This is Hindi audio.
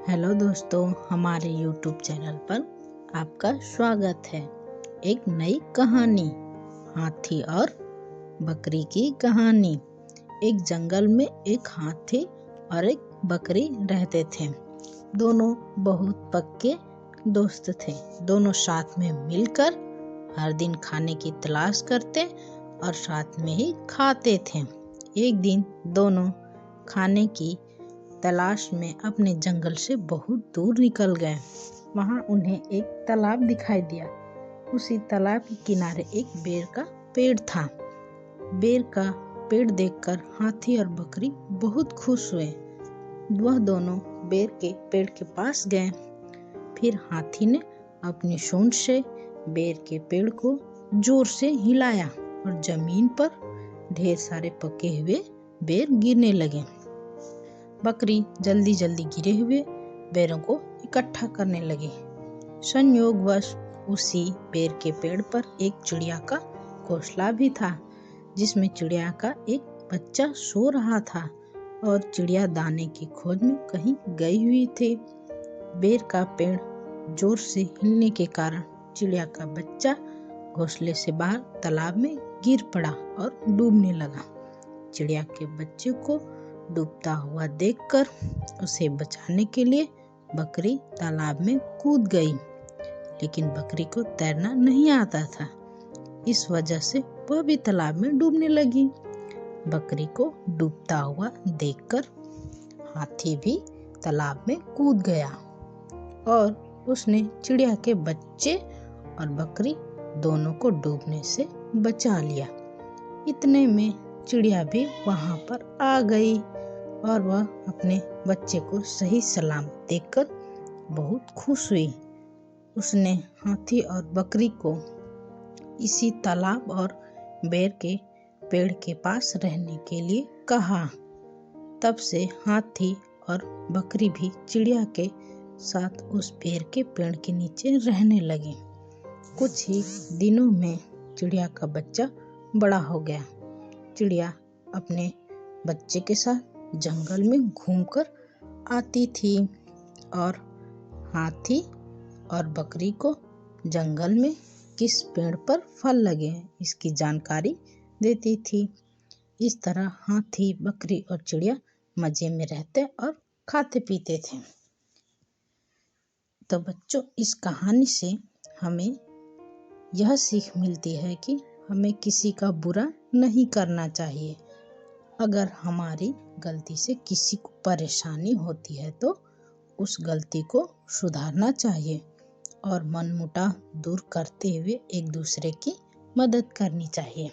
हेलो दोस्तों, हमारे YouTube चैनल पर आपका स्वागत है। एक नई कहानी, हाथी और बकरी की कहानी। एक जंगल में एक हाथी और एक बकरी रहते थे। दोनों बहुत पक्के दोस्त थे। दोनों साथ में मिलकर हर दिन खाने की तलाश करते और साथ में ही खाते थे। एक दिन दोनों खाने की तलाश में अपने जंगल से बहुत दूर निकल गए। वहां उन्हें एक तालाब दिखाई दिया। उसी तालाब के किनारे एक बेर का पेड़ था। बेर का पेड़ देखकर हाथी और बकरी बहुत खुश हुए। वह दोनों बेर के पेड़ के पास गए। फिर हाथी ने अपनी सूंड से बेर के पेड़ को जोर से हिलाया और जमीन पर ढेर सारे पके हुए बेर गिरने लगे। बकरी जल्दी जल्दी गिरे हुए बेरों को इकट्ठा करने लगी। संयोगवश उसी बेर के पेड़ पर एक चिड़िया का घोंसला भी था, जिसमें चिड़िया का एक बच्चा सो रहा था और चिड़िया दाने की खोज में कहीं गई हुई थी। बेर का पेड़ जोर से हिलने के कारण चिड़िया का बच्चा घोंसले से बाहर तालाब में गिर पड़ा और डूबने लगा। चिड़िया के बच्चे को डूबता हुआ देखकर उसे बचाने के लिए बकरी तालाब में कूद गई, लेकिन बकरी को तैरना नहीं आता था। इस वजह से वह भी तालाब में डूबने लगी। बकरी को डूबता हुआ देखकर हाथी भी तालाब में कूद गया और उसने चिड़िया के बच्चे और बकरी दोनों को डूबने से बचा लिया। इतने में चिड़िया भी वहां पर आ गई और वह अपने बच्चे को सही सलामत देखकर बहुत खुश हुई। उसने हाथी और बकरी को इसी तालाब और बेर के पेड़ के पास रहने के लिए कहा। तब से हाथी और बकरी भी चिड़िया के साथ उस बेर के पेड़ के नीचे रहने लगे। कुछ ही दिनों में चिड़िया का बच्चा बड़ा हो गया। चिड़िया अपने बच्चे के साथ जंगल में घूमकर आती थी और हाथी और बकरी को जंगल में किस पेड़ पर फल लगे हैं इसकी जानकारी देती थी। इस तरह हाथी, बकरी और चिड़िया मजे में रहते और खाते पीते थे। तो बच्चों, इस कहानी से हमें यह सीख मिलती है कि हमें किसी का बुरा नहीं करना चाहिए। अगर हमारी गलती से किसी को परेशानी होती है तो उस गलती को सुधारना चाहिए और मनमुटाव दूर करते हुए एक दूसरे की मदद करनी चाहिए।